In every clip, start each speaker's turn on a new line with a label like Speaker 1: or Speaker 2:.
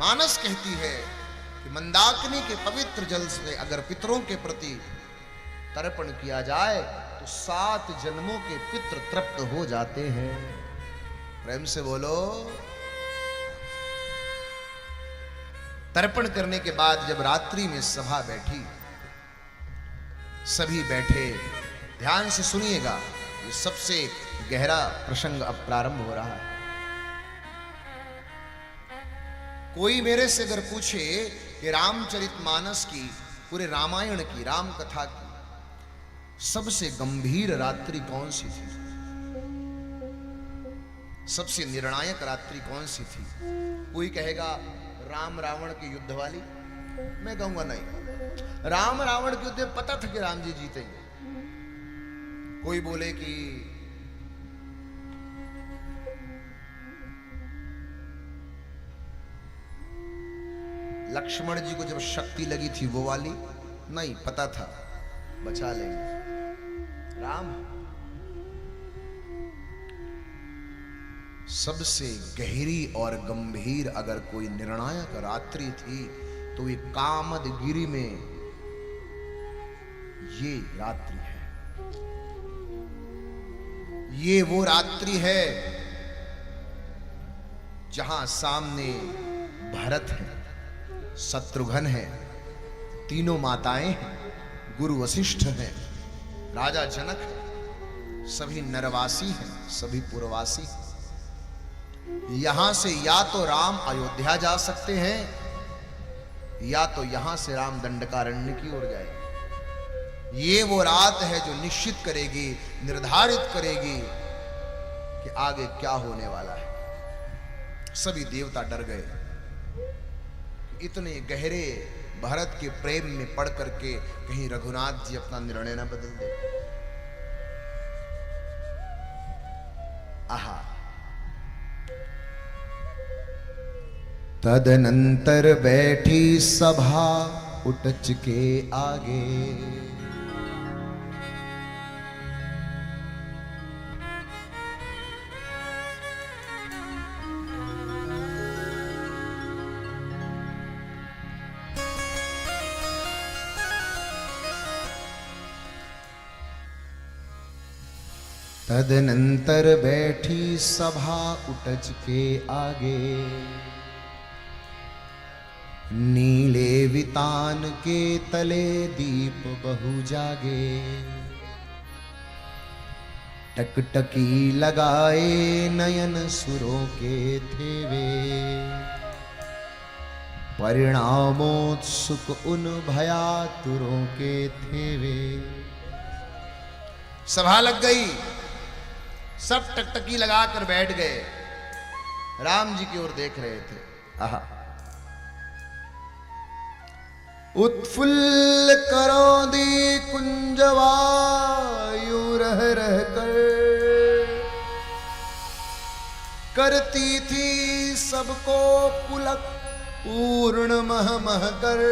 Speaker 1: मानस कहती है कि मंदाकिनी के पवित्र जल से अगर पितरों के प्रति तर्पण किया जाए तो 7 जन्मों के पितृ तृप्त हो जाते हैं। प्रेम से बोलो। तर्पण करने के बाद जब रात्रि में सभा बैठी, सभी बैठे, ध्यान से सुनिएगा, ये सबसे गहरा प्रसंग अब प्रारंभ हो रहा है। कोई मेरे से अगर पूछे कि रामचरितमानस की, पूरे रामायण की, राम कथा की सबसे गंभीर रात्रि कौन सी थी, सबसे निर्णायक रात्रि कौन सी थी, कोई कहेगा राम रावण के युद्ध वाली। मैं कहूंगा नहीं, राम रावण के युद्ध में पता था कि राम जी जीतेंगे। कोई बोले कि लक्ष्मण जी को जब शक्ति लगी थी वो वाली, नहीं, पता था बचा लेंगे। राम सबसे गहरी और गंभीर अगर कोई निर्णायक रात्रि थी तो ये कामदगिरी में ये रात्रि है। ये वो रात्रि है जहां सामने भरत है, शत्रुघ्न है, तीनों माताएं हैं, गुरु वशिष्ठ हैं, राजा जनक है, सभी नरवासी हैं, सभी पुरवासी। यहां से या तो राम अयोध्या जा सकते हैं या तो यहां से राम दंडकारण्य की ओर जाएंगे। ये वो रात है जो निश्चित करेगी, निर्धारित करेगी कि आगे क्या होने वाला है। सभी देवता डर गए। इतने गहरे भरत के प्रेम में पड़ करके कहीं रघुनाथ जी अपना निर्णय न बदल दे। आहा। तदनंतर बैठी सभा उटच के आगे, तदनंतर बैठी सभा उटज के आगे, नीले वितान के तले दीप बहु जागे, टकटकी लगाए नयन सुरों के थे वे, परिणामोत्सुक उन भयातुरों के थे वे। सभा लग गई, सब टकटकी लगाकर बैठ गए, राम जी की ओर देख रहे थे। आहा। उत्फुल्ल करो दी कुंज वायु रह रह कर, करती थी सबको पुलक पूर्ण मह मह कर।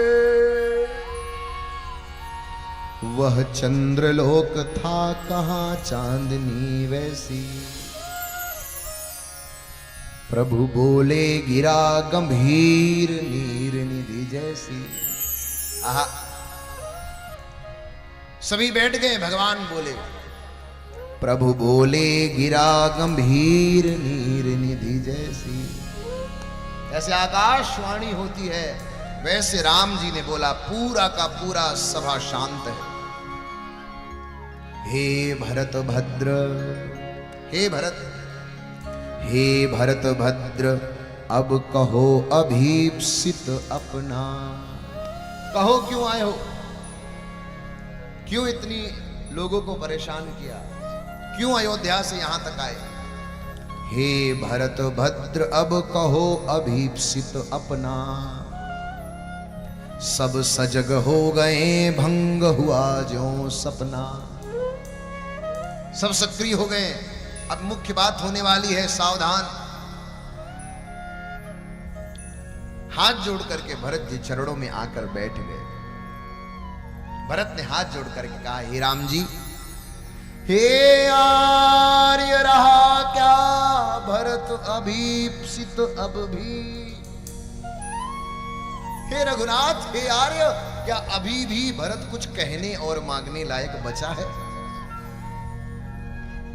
Speaker 1: वह चंद्रलोक था कहां चांदनी वैसी, प्रभु बोले गिरा गंभीर नीर निधि जैसी। आहा। सभी बैठ गए, भगवान बोले, प्रभु बोले गिरा गंभीर नीर निधि जैसी। ऐसे आकाशवाणी होती है वैसे राम जी ने बोला, पूरा का पूरा सभा शांत है। हे भरत भद्र, हे भरत, हे भरत भद्र, अब कहो अभीप्सित अपना। कहो क्यों आए हो, क्यों इतनी लोगों को परेशान किया, क्यों अयोध्या से यहां तक आए। हे भरत भद्र, अब कहो अभीप्सित अपना। सब सजग हो गए, भंग हुआ जो सपना। सब सक्रिय हो गए, अब मुख्य बात होने वाली है, सावधान। हाथ जोड़ करके भरत जी चरणों में आकर बैठ गए। भरत ने हाथ जोड़ करके कहा, हे राम जी, हे आर्य रहा क्या भरत अभीप्सित अब भी। हे रघुनाथ, हे आर्य, क्या अभी भी भरत कुछ कहने और मांगने लायक बचा है?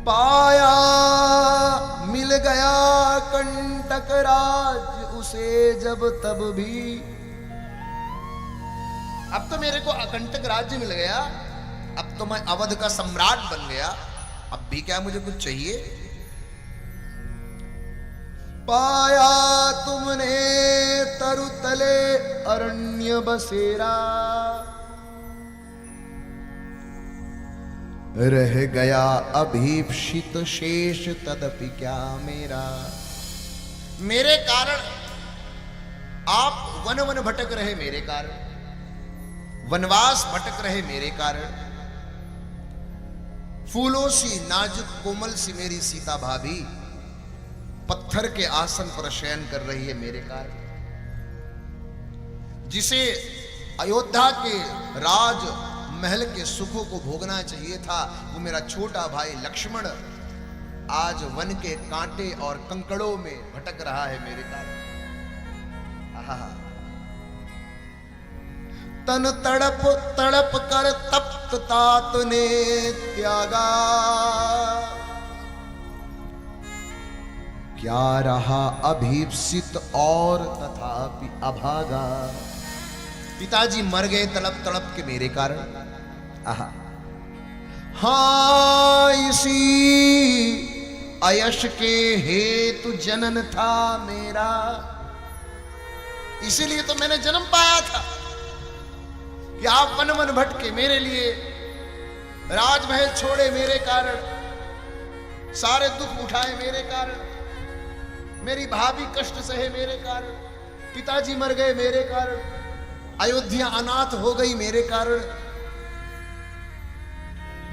Speaker 1: पाया मिल गया कंटक राज उसे जब तब भी। अब तो मेरे को अकंटक राज्य मिल गया, अब तो मैं अवध का सम्राट बन गया, अब भी क्या मुझे कुछ चाहिए? पाया तुमने तरुतले अरण्य बसेरा, रह गया अभीप्सित शेष तदपि क्या मेरा। मेरे कारण आप वन वन भटक रहे, मेरे कारण वनवास भटक रहे, मेरे कारण फूलों सी नाजुक कोमल सी मेरी सीता भाभी पत्थर के आसन पर शयन कर रही है, मेरे कारण। जिसे अयोध्या के राज महल के सुखों को भोगना चाहिए था, वो मेरा छोटा भाई लक्ष्मण आज वन के कांटे और कंकड़ों में भटक रहा है, मेरे कारण। आहा, तन तड़प तड़प कर तप्त तात ने त्यागा, क्या रहा अभीप्सित और तथापि अभागा। पिताजी मर गए तड़प तड़प के मेरे कारण। आहा, हाँ इसी अयश के हेतु जनन था मेरा, इसीलिए तो मैंने जन्म पाया था कि आप वन वन भटके मेरे लिए, राजमहल छोड़े मेरे कारण, सारे दुख उठाए मेरे कारण, मेरी भाभी कष्ट सहे मेरे कारण, पिताजी मर गए मेरे कारण, अयोध्या अनाथ हो गई मेरे कारण।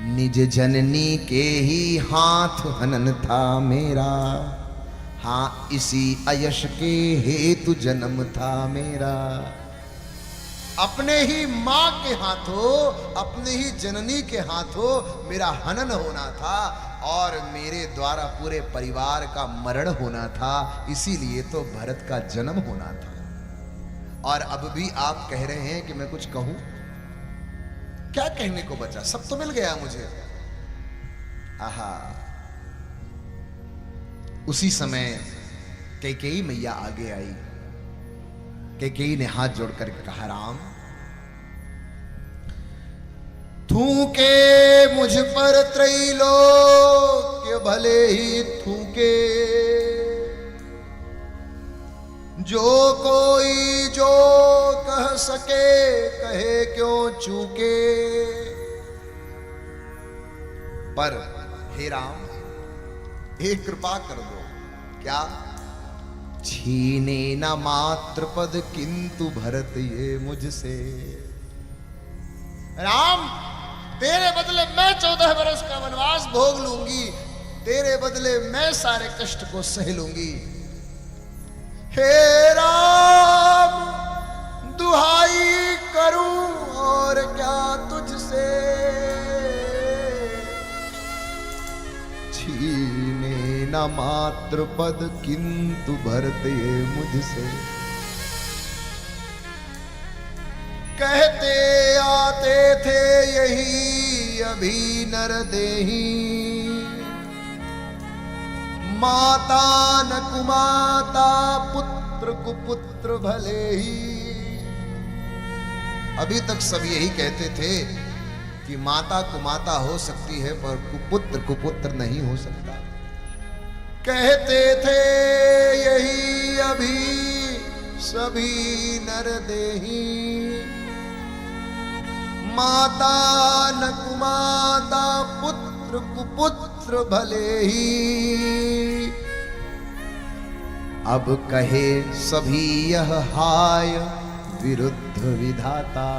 Speaker 1: निज जननी के ही हाथ हनन था मेरा, हाँ इसी अयश के हेतु जन्म था मेरा। अपने ही मां के हाथों, अपने ही जननी के हाथों मेरा हनन होना था और मेरे द्वारा पूरे परिवार का मरण होना था, इसीलिए तो भरत का जन्म होना था। और अब भी आप कह रहे हैं कि मैं कुछ कहूं? क्या कहने को बचा? सब तो मिल गया मुझे। आहा, उसी समय कैकेयी मैया आगे आई। कैकेयी ने हाथ जोड़कर कहा, राम थूके मुझ पर त्रैलोक्य भले ही थूके, जो कोई जो कह सके कहे क्यों चूके। पर हे राम, एक कृपा कर दो। क्या? छीने न मात्र पद किंतु भरत ये मुझसे। राम, तेरे बदले मैं 14 वर्ष का वनवास भोग लूंगी, तेरे बदले मैं सारे कष्ट को सह लूंगी। हे राम, दुहाई करूं और क्या तुझसे, छीने न मात्र पद किंतु भरत ये मुझसे। कहते आते थे यही अभी नरदेही, माता न कुमाता पुत्र कुपुत्र भले ही। अभी तक सब यही कहते थे कि माता कुमाता हो सकती है पर कुपुत्र कुपुत्र नहीं हो सकता। कहते थे यही अभी सभी नरदेही, माता न कुमाता पुत्र कुपुत्र भले ही। अब कहे सभी यह हाय विरुद्ध विधाता,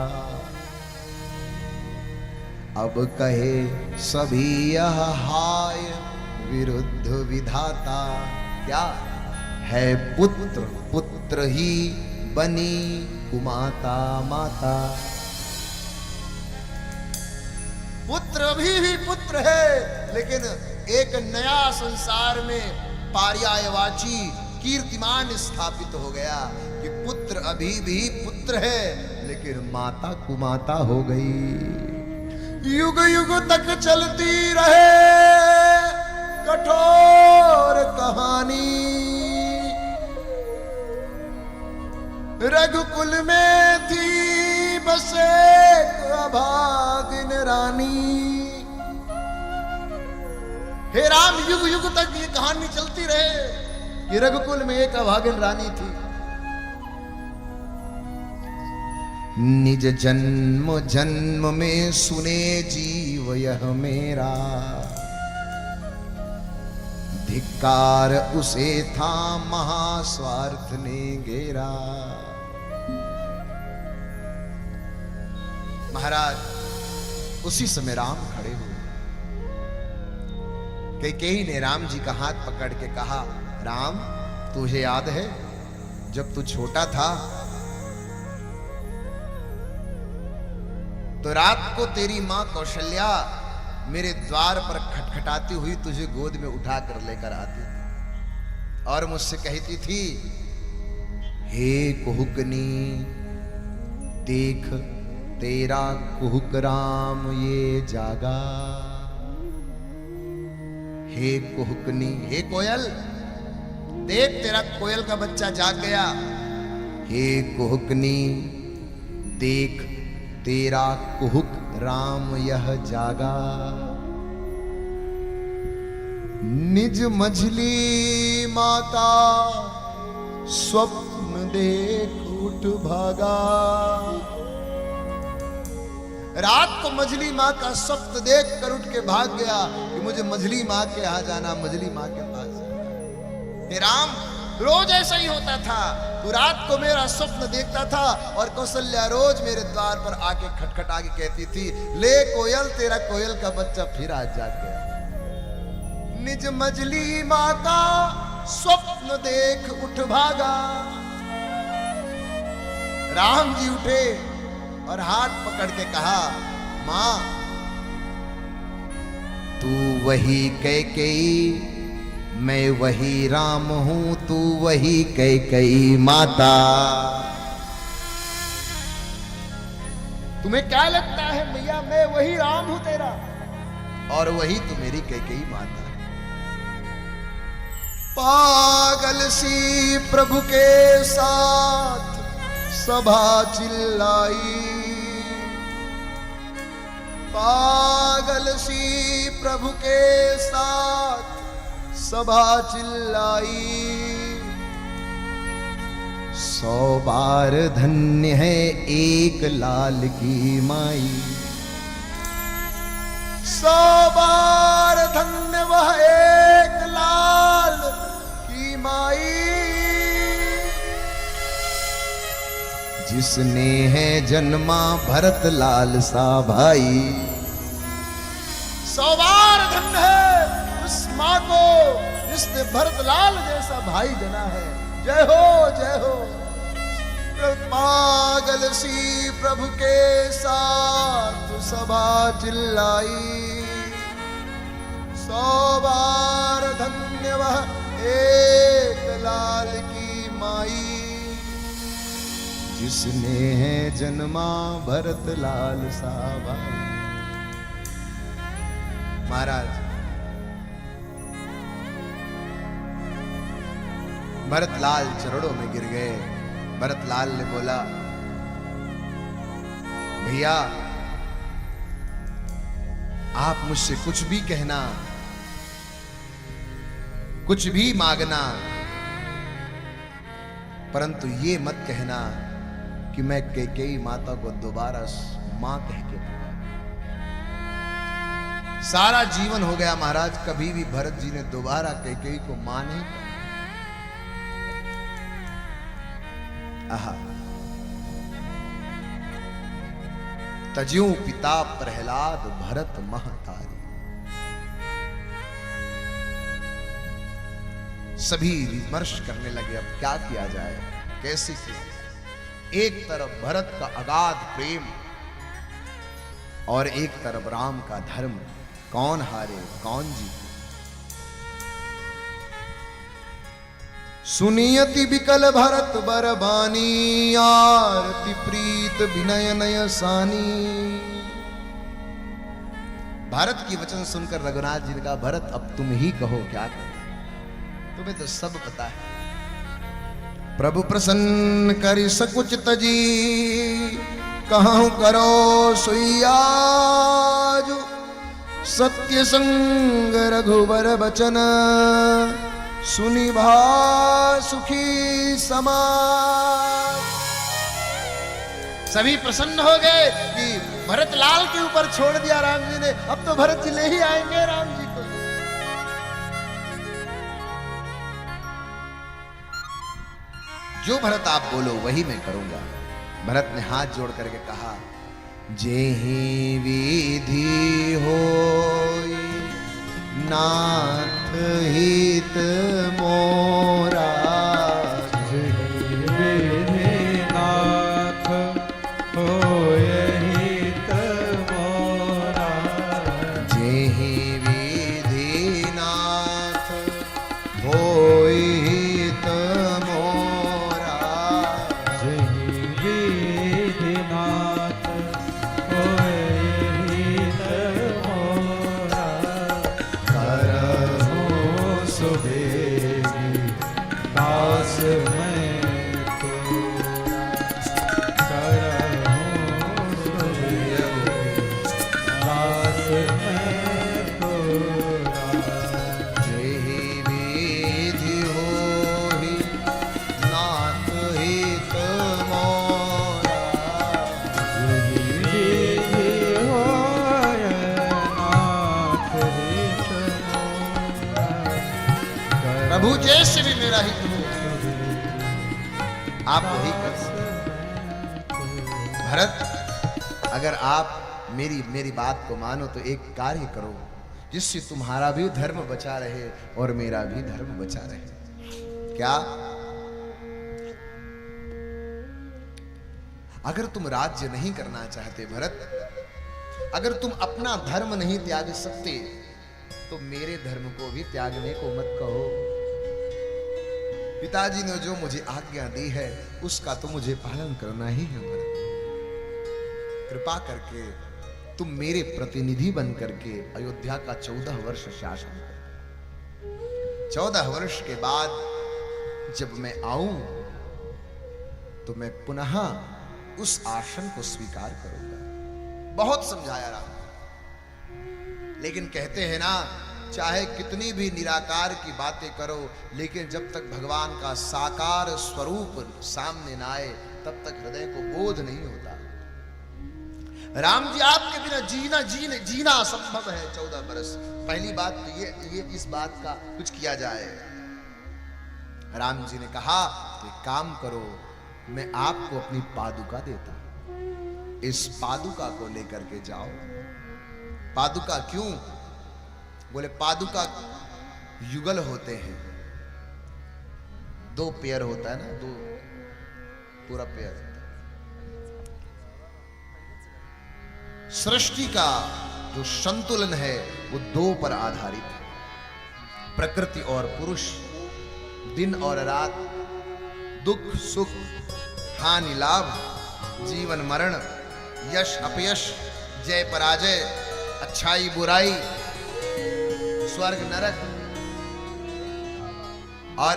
Speaker 1: अब कहे सभी यह हाय विरुद्ध विधाता। क्या है? पुत्र पुत्र ही बनी कुमाता माता। पुत्र अभी भी पुत्र है, लेकिन एक नया संसार में पर्यायवाची कीर्तिमान स्थापित हो गया कि पुत्र अभी भी पुत्र है, लेकिन माता कुमाता हो गई। युग युग तक चलती रहे कठोर कहानी, रघुकुल में थी बस एक अभागिन रानी। हे राम, युग युग तक ये कहानी चलती रहे कि रघुकुल में एक अभागिन रानी थी। निज जन्म जन्म में सुने जीव यह मेरा, धिक्कार उसे था महास्वार्थ ने घेरा। महाराज उसी समय राम खड़े हुए। कैकेयी ने राम जी का हाथ पकड़ के कहा, राम तुझे याद है जब तू छोटा था तो रात को तेरी मां कौशल्या मेरे द्वार पर खटखटाती हुई तुझे गोद में उठाकर लेकर आती थी और मुझसे कहती थी, हे कुहुकनी देख तेरा कुहुक राम ये जागा। हे कुहुकनी, हे कोयल देख तेरा कोयल का बच्चा जाग गया। हे कुहुकनी देख तेरा कुहुक राम यह जागा। निज मझली माता स्वप्न देख उठ भागा। रात को मझली माँ का स्वप्न देख कर उठ के भाग गया कि मुझे मझली माँ के यहाँ जाना, मझली माँ के पास जाना। हे राम, रोज ऐसा ही होता था, तू रात को मेरा स्वप्न देखता था और कौशल्या रोज मेरे द्वार पर आके खटखटा के कहती थी, ले कोयल तेरा कोयल का बच्चा फिर आज जाग गया। निज मझली माँ का स्वप्न देख उठ भागा। राम जी उठे और हाथ पकड़ के कहा, मां तू वही कैकेयी, मैं वही राम हूं, तू वही कैकेयी माता। तुम्हें क्या लगता है मैया, मैं वही राम हूं तेरा और वही तू मेरी कैकेयी माता। पागल सी प्रभु के साथ सभा चिल्लाई। पागल सी प्रभु के साथ सभा चिल्लाई। 100 बार धन्य है एक लाल की माई। 100 बार धन्य वह एक लाल की माई, जिसने है जन्मा भरत लाल सा भाई। 100 बार धन्य है उस माँ को जिसने भरत लाल जैसा भाई जना है। जय हो जय हो। पागल सी प्रभु के साथ सभा चिल्लाई। 100 बार धन्य वह एक लाल की माई, जिसने है जन्मा भरत लाल सा भाई। महाराज भरत लाल चरणों में गिर गए। भरत लाल ने बोला, भैया आप मुझसे कुछ भी कहना, कुछ भी मांगना, परंतु ये मत कहना कि मैं कैकेयी माता को दोबारा मां कह के पुकारा। सारा जीवन हो गया महाराज, कभी भी भरत जी ने दोबारा कैकेयी को मां नहीं कहा। आहा, तज्यों पिता प्रहलाद भरत महतारी। सभी विमर्श करने लगे, अब क्या किया जाए, कैसे किया जाए। एक तरफ भरत का अगाध प्रेम और एक तरफ राम का धर्म, कौन हारे कौन जीते। सुनियति विकल भरत बरबानी आरती प्रीत विनय नय सानी। भारत की वचन सुनकर रघुनाथ जी ने कहा, भरत अब तुम ही कहो क्या करो, तुम्हें तो सब पता है। प्रभु प्रसन्न करि सकुच तजी, कहूं करो सुइयाजु। सत्य संग रघुबर बचन, सुनि भा सुखी समाज। सभी प्रसन्न हो गए कि भरत लाल के ऊपर छोड़ दिया राम जी ने, अब तो भरत जी ले ही आएंगे राम जी को। जो भरत आप बोलो वही मैं करूंगा। भरत ने हाथ जोड़ करके कहा, जेहि विधि होई नाथ हित मोरा।
Speaker 2: जेहि विधि नाथ होय हित मोरा।
Speaker 1: जेहि विधि नाथ होय हित मोरा।
Speaker 2: जेहि विधि नाथ होय हित मोरा। करहु सुबेगी दास मैं तोरा। करहु सुबेगी दास मैं तोरा।
Speaker 1: जेहि विधि होहि नाथ हित मोरा।
Speaker 2: जेहि विधि होय नाथ हित मोरा।
Speaker 1: प्रभु जैसे भी मेरा हित हो आप वही कर सकते। भरत, अगर आप मेरी बात को मानो तो एक कार्य करो जिससे तुम्हारा भी धर्म बचा रहे और मेरा भी धर्म बचा रहे। क्या? अगर तुम राज्य नहीं करना चाहते भरत, अगर तुम अपना धर्म नहीं त्याग सकते तो मेरे धर्म को भी त्यागने को मत कहो। पिताजी ने जो मुझे आज्ञा दी है उसका तो मुझे पालन करना ही है भरत। कृपा करके तुम मेरे प्रतिनिधि बन करके अयोध्या का 14 वर्ष शासन करो। 14 वर्ष के बाद जब मैं आऊं तो मैं पुनः उस आसन को स्वीकार करूंगा। बहुत समझाया राम, लेकिन कहते हैं ना, चाहे कितनी भी निराकार की बातें करो, लेकिन जब तक भगवान का साकार स्वरूप सामने ना आए तब तक हृदय को बोध नहीं होता। राम जी आपके बिना जीना असंभव है 14 बरस। पहली बात तो ये इस बात का कुछ किया जाए। राम जी ने कहा, एक काम करो, मैं आपको अपनी पादुका देता हूं, इस पादुका को लेकर के जाओ। पादुका क्यों? बोले पादुका युगल होते हैं, 2 पेयर होता है ना, 2 पूरा पेयर। सृष्टि का जो संतुलन है वो 2 पर आधारित है, प्रकृति और पुरुष, दिन और रात, दुख सुख, हानि लाभ, जीवन मरण, यश अपयश, जय पराजय, अच्छाई बुराई, स्वर्ग नरक। और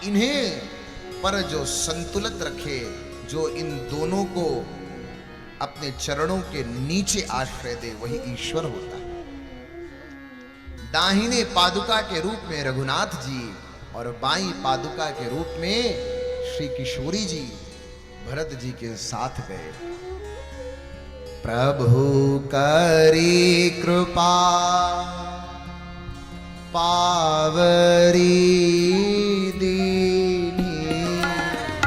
Speaker 1: इन्हें पर जो संतुलित रखे, जो इन दोनों को अपने चरणों के नीचे आश्रय दे, वही ईश्वर होता है। दाहिने पादुका के रूप में रघुनाथ जी और बाईं पादुका के रूप में श्री किशोरी जी भरत जी के साथ गए। प्रभु करी कृपा पावरी दीनी।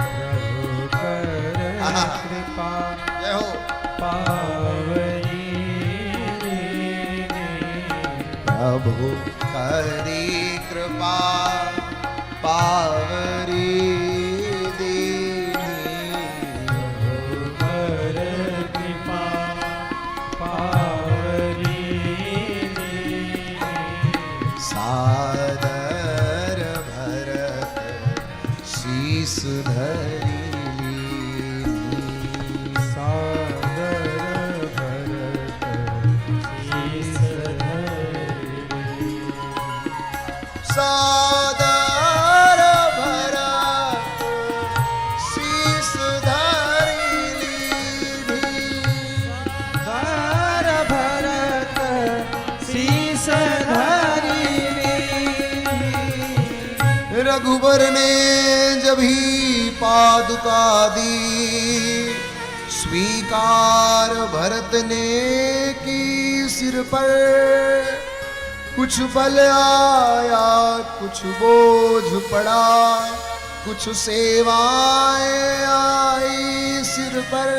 Speaker 2: प्रभु कर कृपा
Speaker 1: जय हो।
Speaker 2: पावरी दीनी।
Speaker 1: प्रभु करी कृपा पावरी दीनी।
Speaker 2: प्रभु कर कृपा पावरी दीनी।
Speaker 1: सादर भरत रघुबर ने जब ही पादुका दी, स्वीकार भरत ने की सिर पर। कुछ बल आया कुछ बोझ पड़ा, कुछ सेवाएं आई सिर पर।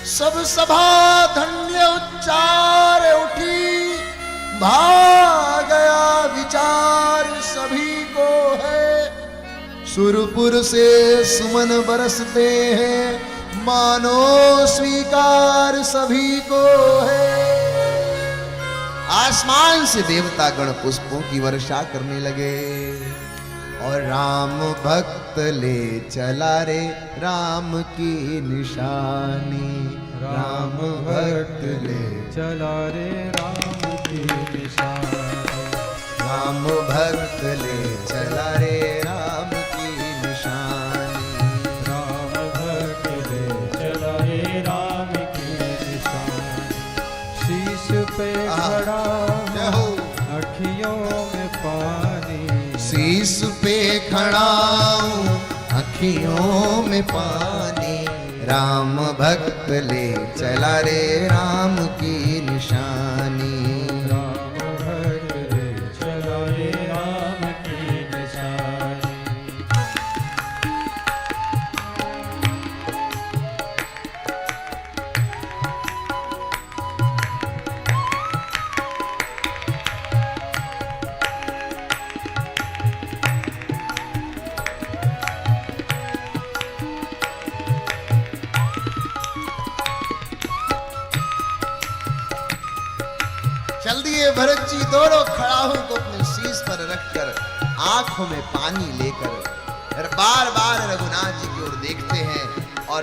Speaker 1: सब सभा धन्य उच्चार उठी, भाग गया विचार सभी को है। सुरपुर से सुमन बरसते हैं, मानो स्वीकार सभी को है। आसमान से देवता गण पुष्पों की वर्षा करने लगे, और राम भक्त ले चला रे राम की निशानी। राम भक्त ले
Speaker 2: चला रे राम की निशानी।
Speaker 1: राम भक्त ले चला रे राम की निशानी।
Speaker 2: राम भक्त ले चला रे राम की निशानी। शीश पे खड़ा
Speaker 1: जय हो।
Speaker 2: अखियों में पानी।
Speaker 1: शीश पे खड़ा हूँ अखियों में पानी। राम भक्त ले चला रे राम की निशानी।
Speaker 2: राम भक्त ले चला रे राम की निशानी।
Speaker 1: चल दिए भरत जी दोनों खड़ाहों को अपने शीश पर रखकर, आंखों में पानी लेकर बार बार रघुनाथ जी की ओर देखते हैं, और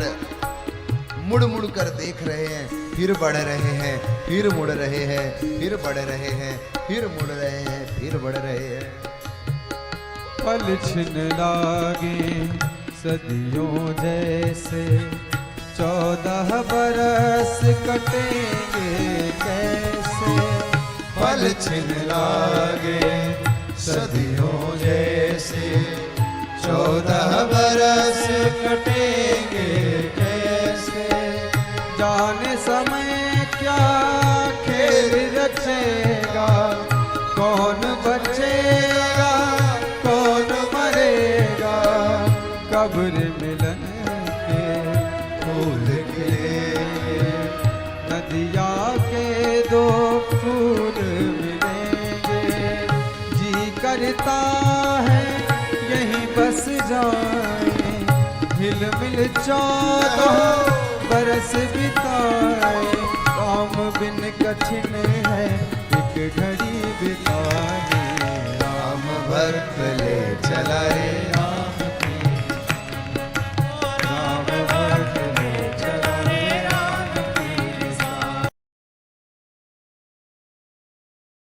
Speaker 1: मुड़ मुड़ कर देख रहे हैं, फिर बढ़ रहे हैं, फिर मुड़ रहे हैं, फिर बढ़ रहे हैं, फिर मुड़ रहे हैं, फिर बढ़ रहे हैं।
Speaker 2: पल छिन लागे सदियों जैसे, 14 बरस कटेंगे कैसे।
Speaker 1: पल छिन लागे सदियों जैसे, 14 बरस
Speaker 2: कटेंगे कैसे। जाने समय क्या खेल रचेगा, कौन बचेगा कौन मरेगा। कब्र मिलन के फूल खिलेंगे, नदिया के 2 फूल मिलेंगे। जी करता है यहीं बस जाए, हिल मिल 14 बरस बिताए। काम बिन कठिन है एक घड़ी बितानी।
Speaker 1: राम भक्त ले चला रे